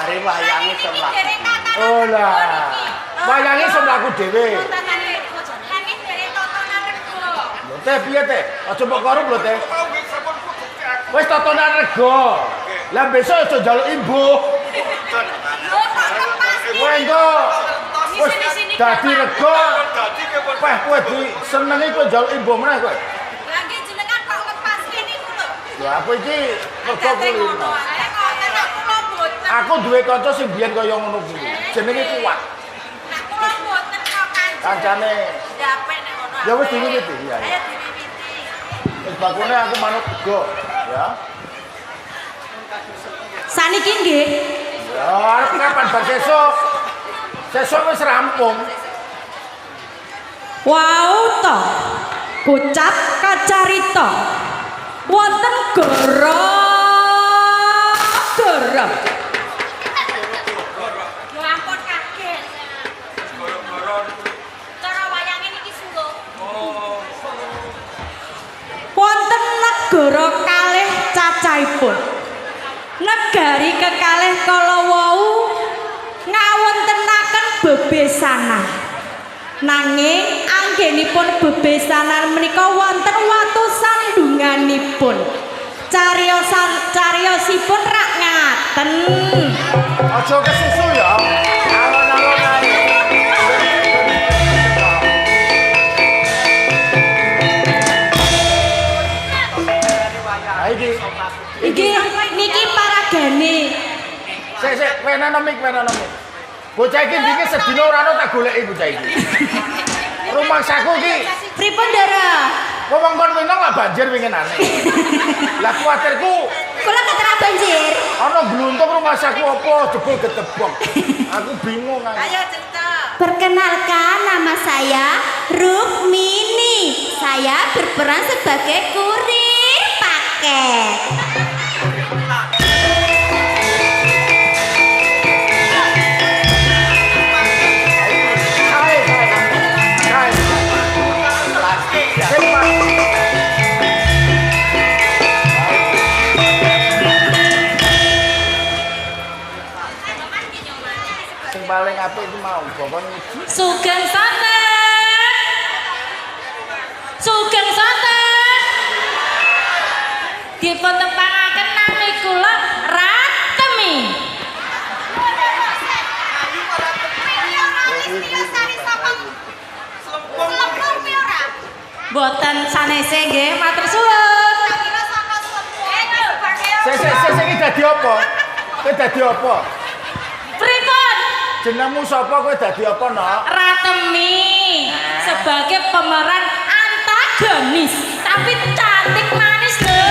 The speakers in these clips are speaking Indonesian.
jare wayange iso mlaku. Oh lah. Wayange iso mlaku dhewe. Lho teh piye teh? Aja mbok korup lho teh. Wis totonan rego. Lah besok aja njaluk imbuh. Kowe engko wis dadi rego. Wah kowe disenengi kowe njaluk imbuh meneh kowe. Lah nggih jenengan kok lepas kene niku lho. Lho apa iki mergo kulino. Aku duwe kanca sing biyen kaya ngono kuwi. Jenenge Kuat. Nek kula mboten kok Kancane. Dapet nek ngono. Ya wis diwiwiti ya. Ayo diwiwiti. Wis bakune aku manut go, ya. Saniki nggih. Ya, arep kapan bar sesuk? Sesuk wis rampung. Wau to. Bocap kacarita. Wonten goro-goro. Yo ampun kaget. Cara wayange niki sulung. Wonten negara kalih cacahipun. Negari kekalih kala wau ngawontenaken bebesanan. Nanging anggenipun bebesanan menika wonten watu sandunganipun. Cariyosipun rak ngaten. Aja kesusu ya. Alon-alon ae. Iki niki paragane. Sik, wenanomik. Bocah iki ndike sedina ora ono tak goleki bocah iki. Rumangsaku iki Pripun, Ndara? wewengkon winang lah banjir winginane. Lah kuwatirku Kula ketera banjir. ana gluntung rumangsaku apa jebul gedebok. Aku bingung kan. Ayo cerita. Perkenalkan, nama saya Rukmini. Saya berperan sebagai kurir paket. Sing paling apik iki mau bokon Sugeng santen. Dipun tepangaken nami kula Ratemi. Boten sanese nggih, matur suwun. Sik iki dadi apa? Kowe dadi apa? Pripun? Jenengmu sapa kowe dadi apa, Nok? Ratemi sebagai pemeran antagonis, tapi cantik manis lho.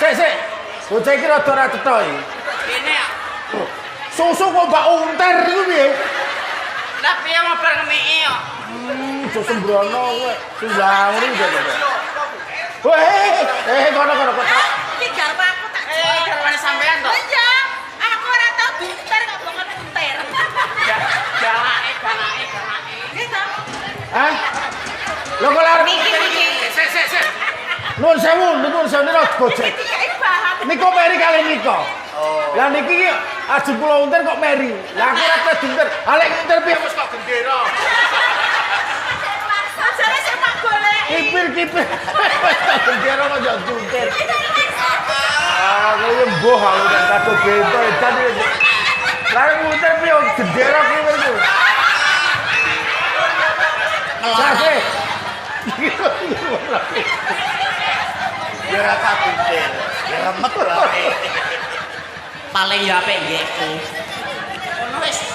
Sik. Bocah iki rada ora cetha iki. Kene ya. Susu kok mbak unter iku piye? Lah piye mau bar ngemiki yo. Susu sembrono kowe. Sembang iki kok. Weh, kono. Iki garwaku tak jual. Garwane sampean to? Iya. Aku ora tau bunter kok banget bunter. Galake. Gitu. Hah? Lho kok arep Sik. Nuwun sewu nek Gojek. Iki paham. Niko meri kali niko. Lah niki iki ajeng kula unter kok meri. Lah aku ora tau unter. Alek unter piye wis kok gendera. Sajane sing tak golek. Kipir. Wis kok gendera kok yo unter. Ah, kowe mbuh aku nek kado bento edan iki. Lah unter piye gendera kuwi ku. Sase. Ya ora kabeh. Ya remet wae. Paling ya apik nggih. Ngono wis.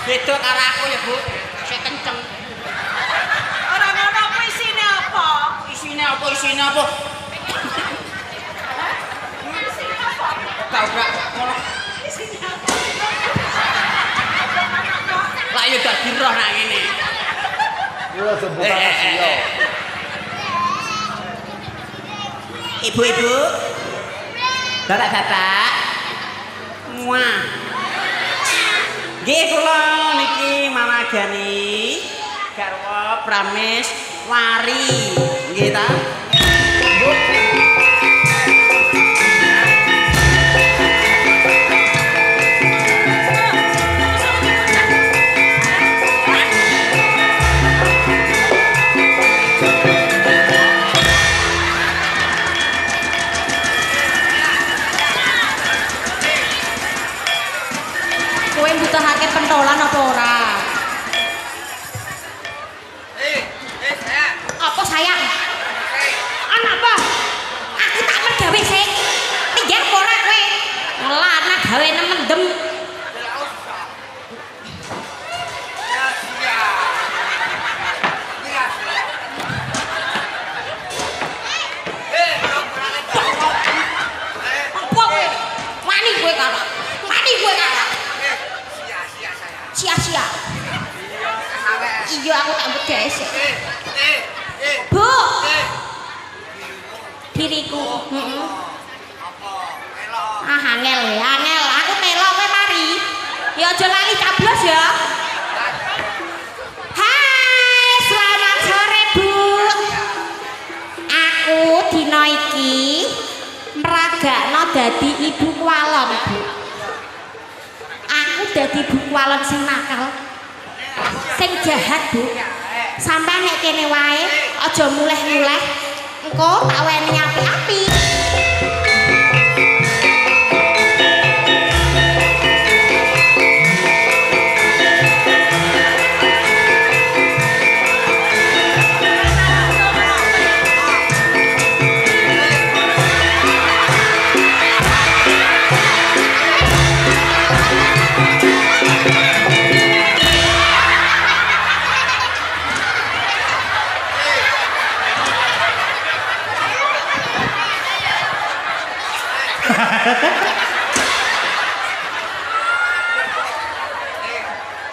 Beda karo aku ya, Bu. Sik kenceng. Ora ngono kuwi isine apa? Isine apa? Gak ngono. Isine apa? bapak yo dadi roh nak ngene. Kula sebutan Asia. Ibu-ibu, bapak-bapak, muah. Nggih kula niki mamagani garwa Pramis Wari, nggih ta? Kowe mbutuhake pentolan apa ora? Apa sayang? Anak apa? Aku tak mergawe sik. Tinggal apa ora kowe? Ngelana gawe nemendem. Apa kowe? Wani kowe kakak. Wani kowe kakak. Sia-sia. Iya aku tak mergawe sik. Bu. Diriku. Angel, angel. Aku melo kowe mari. Ya aja lali cablos ya. Hai, selamat sore, Bu. Aku dina iki meragakno dadi ibu kwalon, Bu. Aku dadi ibu kwalon sing nakal. Sing jahat, Bu. Sampai nek kene wae aja muleh-muleh. Engko tak weni api-api.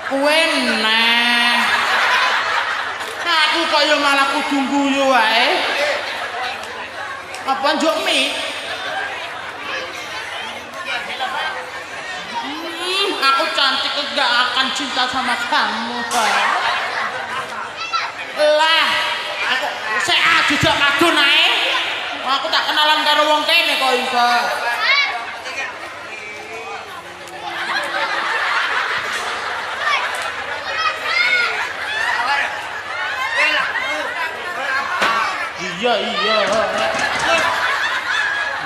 Kuwe neh. Aku kaya malah kudu guyu wae. Apa njuk mie? Aku cantik gak akan cinta sama kamu, Pak. Lah, aku sik dijak kadun ae. Aku tak kenalan karo wong kene kok iso. Iya.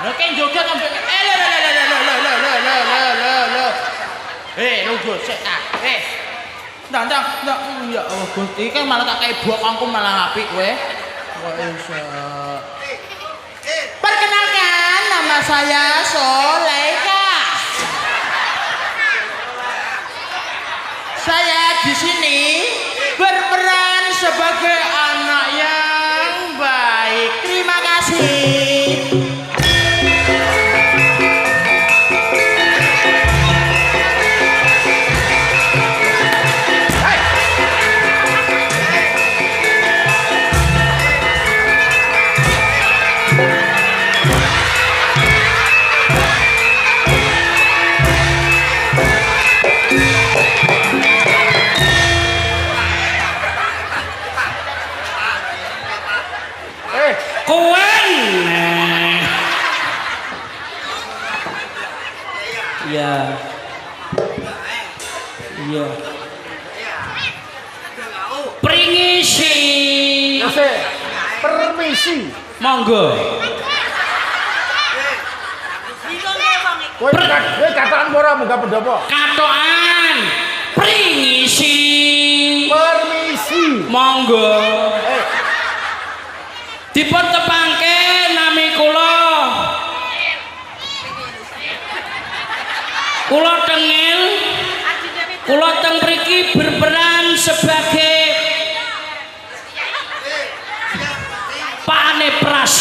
Nek joget sampe nunggu sik ah. Ndang. Ya Allah Gusti, kan malah tak kei bokongku malah apik kowe. Kok iso. Perkenalkan, nama saya Soleka. Saya di sini berperan sebagai anak yang baik. Terima kasih. Iya. Pringisi. Permisi. Monggo. Kowe katakan ora muga pendopo. Katokan. Pringisi. Permisi. Monggo. Dipun tepangke nami kula. Kula tengil. Kula teng mriki berperan sebagai Panepras.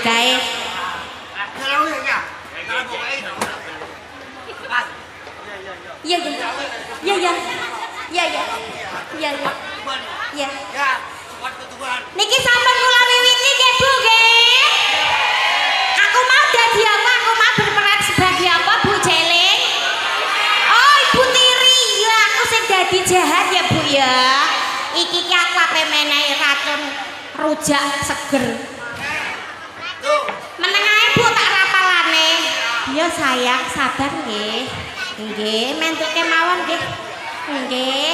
guys. Iya ya. Iya ya. Iya ya. Iya ya. Iya. Niki sampun kula wiwiti nggih Bu nggih. Aku mau dadi apa? Aku mau berperan sebagai apa Bu Jeling? Oh Ibu Tiri, ya aku sing dadi jahat ya Bu ya. Iki ki aku ape menehi racun rujak seger. Meneng ae Bu tak rapalane. Ya sayang sabar nggih. Nggih, mentuke mawon nggih. Nggih.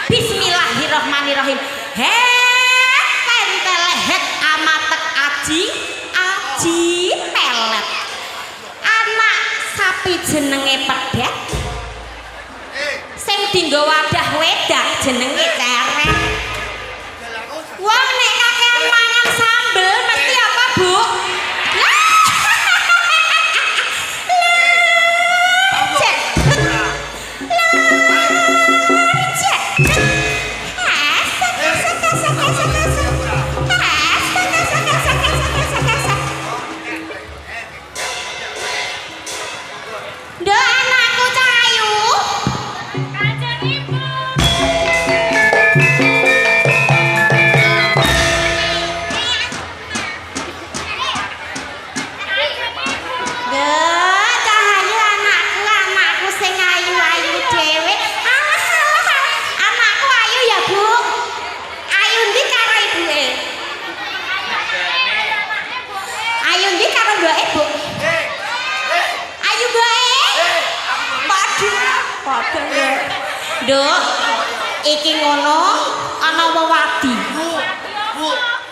Bismillahirrahmanirrahim. Pentelehet amatek aji pelet. Anak sapi jenenge pedhet. Sing dinggo wadah wedang jenenge ceret. Wong nek kakean mangan sambel mesti apa, Bu? Duk, iki ngono ana wewadi.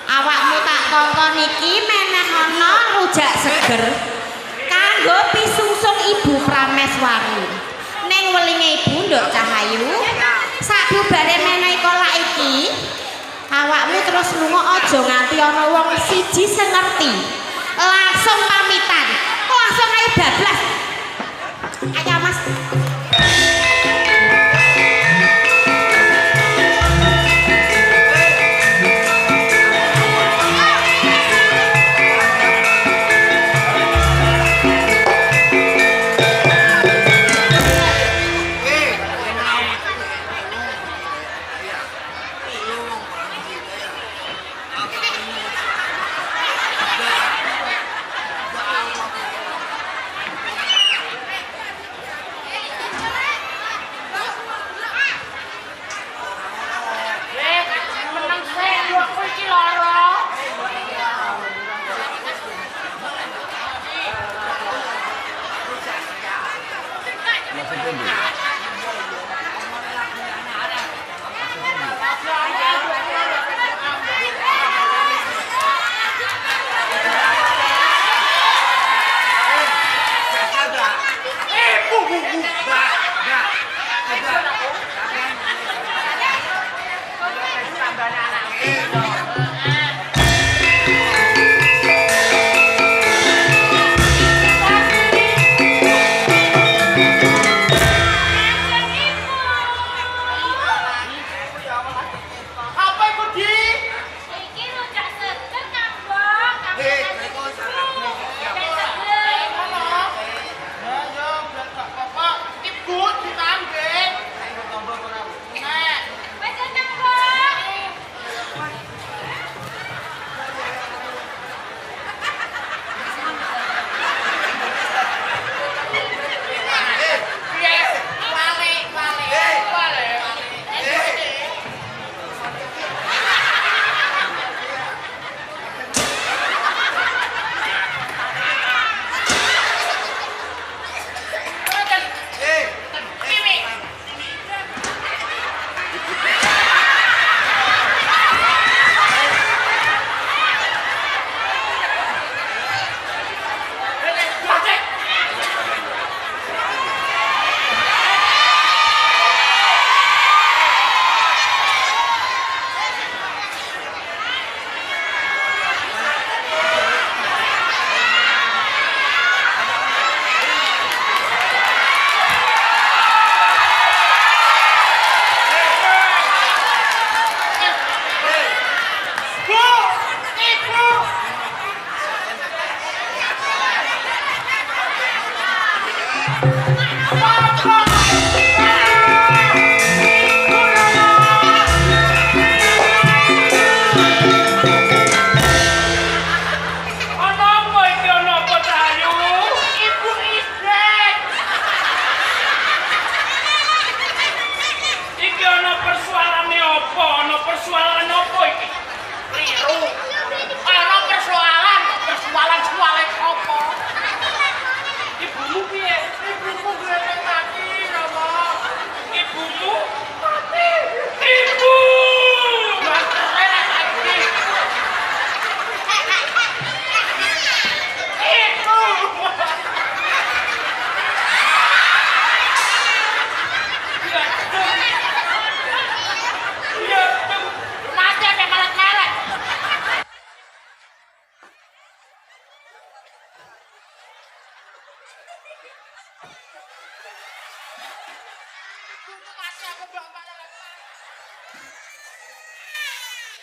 Awakmu tak kongkon iki meneh ana rujak seger kanggo pisungsung Ibu Prameswari. Ning welinge Ibu Nduk Cahayu, sabubare menehi kolak iki, awakmu terus lunga aja nganti ana wong siji sing ngerti. Langsung pamitan. Langsung ayo bablas. Ayo Mas.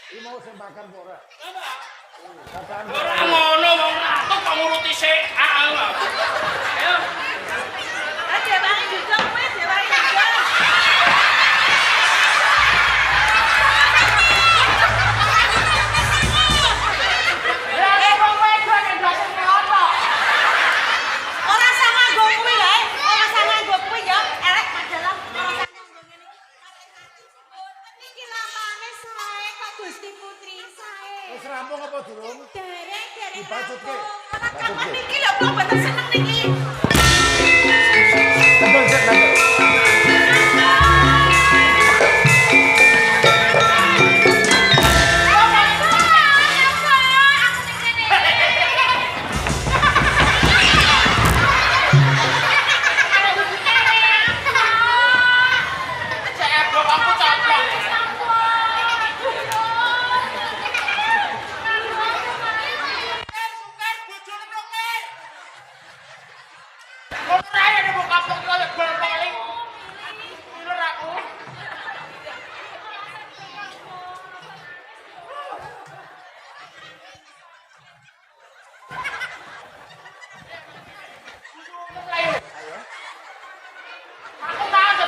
Iki mau sing makan apa ora? Ora ngono wong ratu kok nguruti sik. Ayo. Dewangi juga kuwi, dewangi juga. Ora sama nggo kuwi lho, ora sama nggo kuwi ya, elek padahal ora sama nggo ngene iki. Iki lampane sae kok Gusti Putri sae. Wis rampung apa durung? Dereng Dibacutke. Ora kamu niki lho kok mboten seneng niki. Tebel sik tebel. Cebok aku coplok. Sukan bojone mroke. Ora ya nek kapok kaya bal paling. Iler aku. Aku tak ada.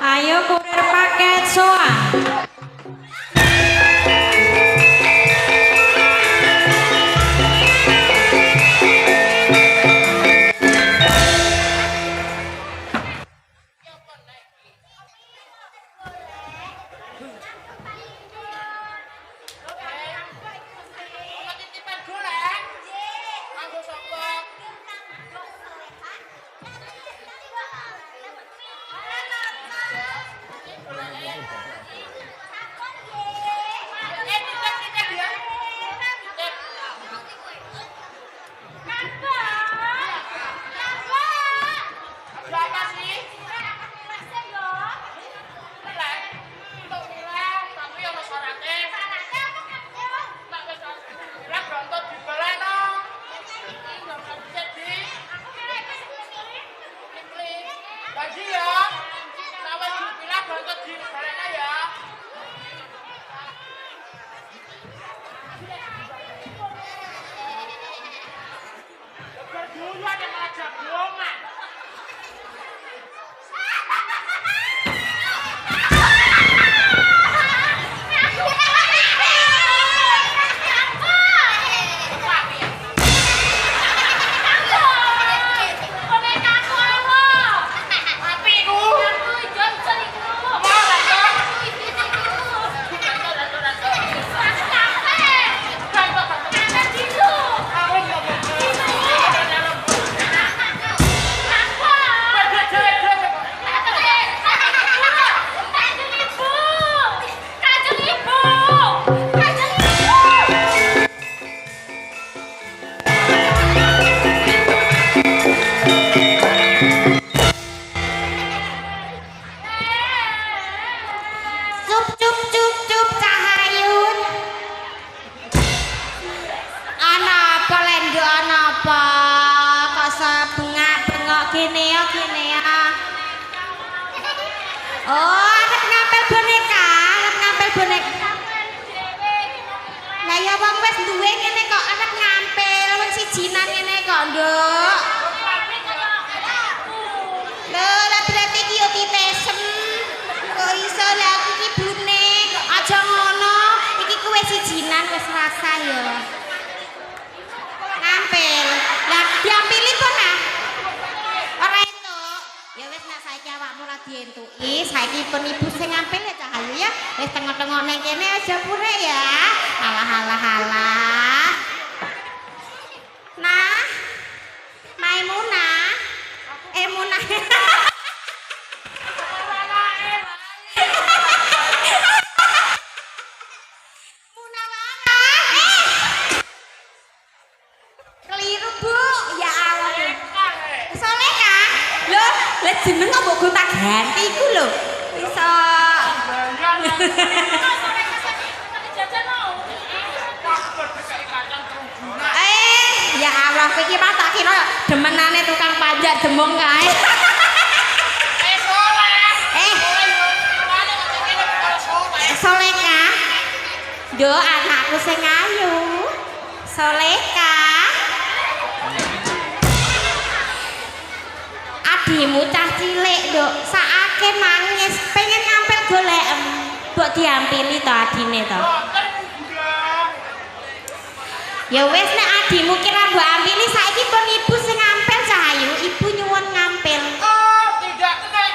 Ayo kurir paket soa. Bagi ya, nama Jupila banget di barangnya ya. Berdua ada malah jagongan. Cup cup cup cup Cahayun. Ana apa lendo ana apa? Kok sebengak-bengok gini ya gini ya. Oh, arep ngampil boneka, arep ngampil boneka. Lah ya wong wis duwe ngene kok arep ngampil wong sijinan ngene kok, Nduk. Lho, lah berarti iki yo ditesem. Kok iso lah aku iki blune. Aja ngono. Iki kuwi sijinan wis rasa ya. Ngampil. Lah diampili pun ah. Ora entuk. Ya wis nek saiki awakmu ora dientuki, saiki pun ibu sing ngampil ya Cahayu ya. Wis tengok-tengok nang kene aja purek ya. Halah. Nah. Maimunah. Munah. Munawara. Keliru, Bu. Ya Allah. go tak ganti iku lho. Iso. Ya Allah, kowe iki mah tak kira demenane tukang pajak demong kae. Soleka. Yo anakku sing ayu. Soleka. Adimu cah cilik, Nduk. Sakake nangis, pengen ngampil golek. Mbok diampili to adine to. Ya wis nek adimu kira mbok ampili saiki pun ibu sing ngampil cah ayu, ibu nyuwun ngampil. Oh, tidak kena.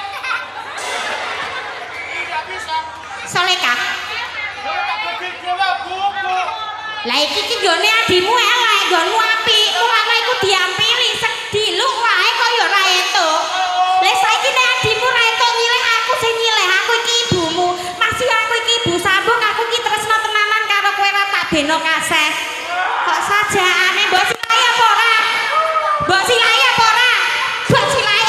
Tidak bisa. Soleka. Lah iki ki gone adimu elek, nggonmu apik. Mulane iku diampili sedih lu wae kok ya ora entuk. Lah saiki nek adimu ra entuk nyilih aku sing nyilih, aku iki ibumu. Masih aku iki ibu sambung, aku iki tresno tenanan karo kowe ra tak beno kaseh. Kok sajaane mbok silai apa ora? Mbok silai apa ora? Mbok silai.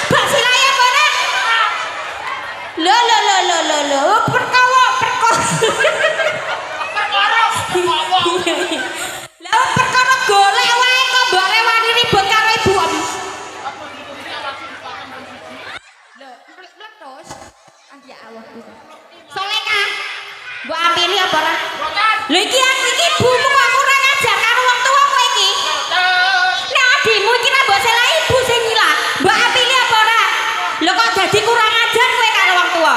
Mbok silai apa ora? Lho, perkara. Lah perkara golek wae kok mbok rewani ribut karo ibu. Terus ya Allah itu. Soleka. Mbok ampili apa ora? Lho iki aku iki ibumu kok kurang ajar karo wong tuwa kowe iki. Nek adimu iki ra mbok selai ibu sing nyilah. Mbok ampili apa ora? Lho kok dadi kurang ajar kowe karo wong tuwa?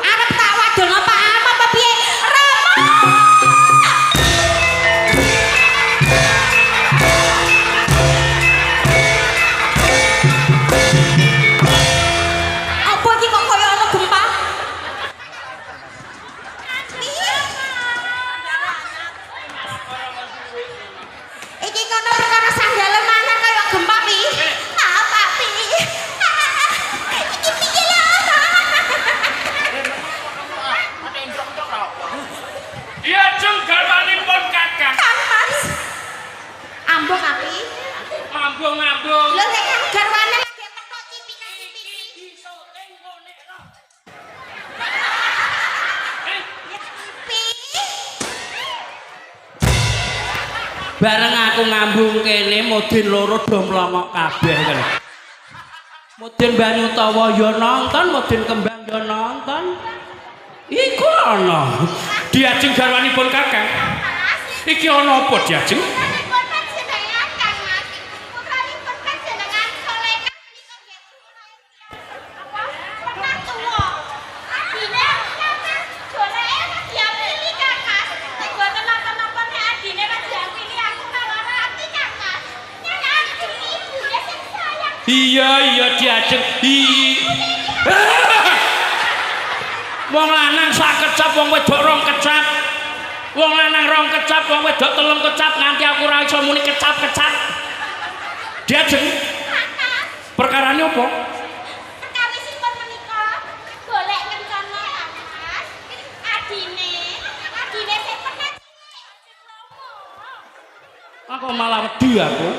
Arep tak wadono Pak Am apa piye? Rama. Ngambung. Lho nek kan garwane lagi teko cipika-cipiki. Bareng aku ngambung kene mudin loro do mlongok kabeh kan. Mudin Banyutawa ya nonton, mudin Kembang ya nonton. Iku ana. Diajeng garwanipun Kakang. Iki ana apa diajeng? Iya diajeng. Wong lanang sak kecap, wong wedok rong kecap. Wong lanang rong kecap, wong wedok telung kecap, nganti aku ora iso muni kecap-kecap. Diajeng. Perkarane apa? Kawisipun menika golek kencana Mas. Adine sing penet. Aku malah wedi aku.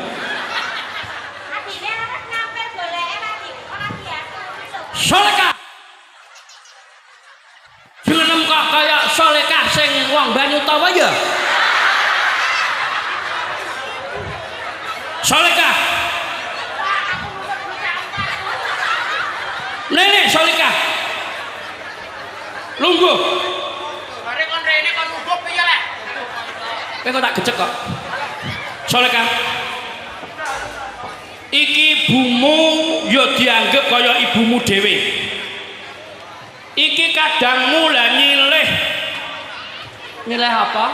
Soleka. Jeneng kok kaya Soleka sing wong Banyutawa ya? Soleka. Nenek Soleka. Lungguh. Bare kon rene kon lungguh piye lek? Kowe kok tak gecek kok. Soleka. Iki ibumu ya dianggep kaya ibumu dhewe. Iki kadangmu lah nyilih. Nyilih apa?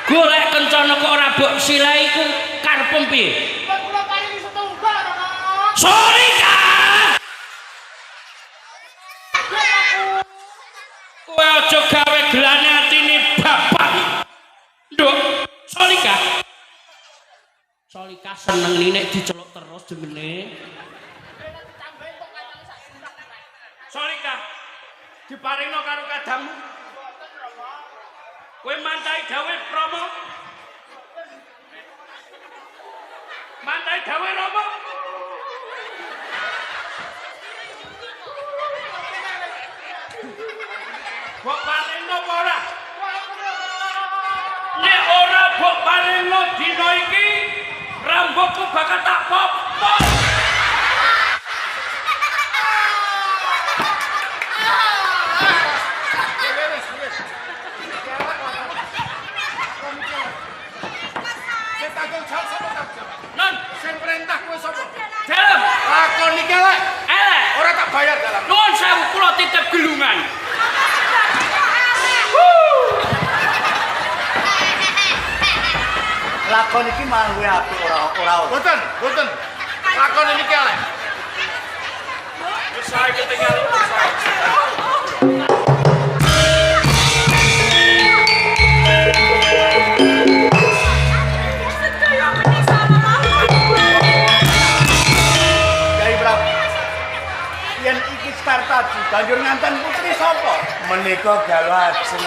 Golek kencana kok ora mbok silai iku karepmu piye? Kula paling setunggal to. Solika. Kowe aja gawe gelane atine bapak. Nduk, Solika. Solika seneng nek diceluk terus jengene. Solika diparingno karo kadangmu. Kowe mantai gawe promo. Mantai gawe romo. Mbok paringno apa ora? Nek ora mbok paringno dina iki, rambutku bakal tak popol. Non, Sing perintah kowe sapa? dalam. Lakon iki elek. Elek. Ora tak bayar dalam. Nuwun sewu kula titip gelungan. Lakon iki malah luwih apik ora. Boten, boten. Lakon iki elek. Wis sae ketinggalan Kyai Prabu. Yen iki Startadi banjur nganten putri sapa? Menika Galajeng.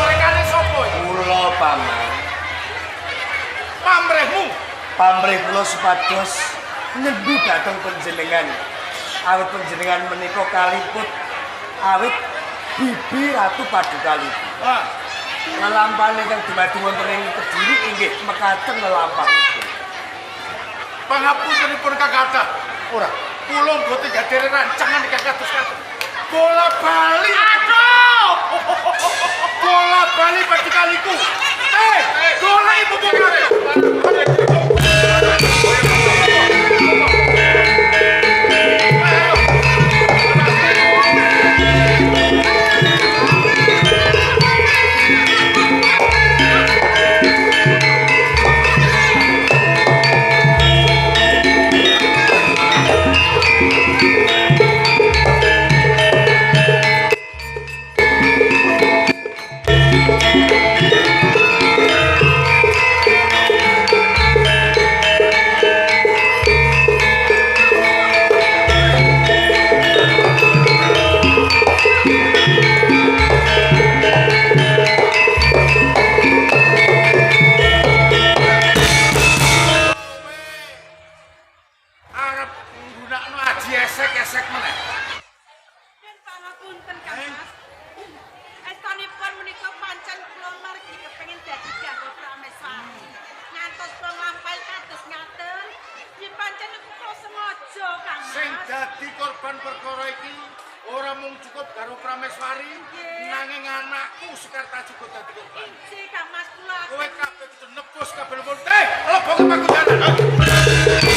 rekane sapa? Kula paman. Pamrihmu. Pamrih kula supados nyembu dhateng panjenengan. Awit panjenengan menika kaliput awit bibi Ratu Padukalipun. Wah, Lelampahan ingkang dumadi wonten ing Kediri inggih mekaten lelampahanipun. pangapuntenipun Kakanda. Ora, kula mboten gadhere rancangan ingkang kados-kados. Bola bali. Aduh! Bola bali Padukaliku. Bola ibu bokare. Arep nggunakno aji esek-esek meneh. Yen pangapunten Kang Mas. Estunipun menika pancen kula margi kepengin dadi garwa prameswari. Ngantos kula nglampahi kados ngaten, yen pancen niku kula sengaja Kang Mas. Sing dadi korban perkara iki ora mung cukup karo Prameswari, nanging anakku Sekartaji juga dadi korban. Inci Kang Mas kula Kowe kabeh kudu nebus kabeh lemur. Leboke pakujanan.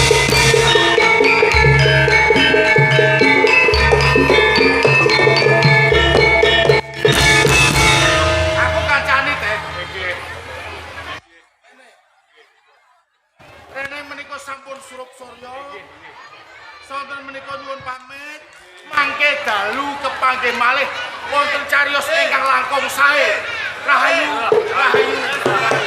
Aku kancane teh. Rene menika sampun surup surya. Sonten menika nyuwun pamit. Mangke dalu kepanggih malih wonten cariyos ingkang langkung sae. Rahayu, rahayu.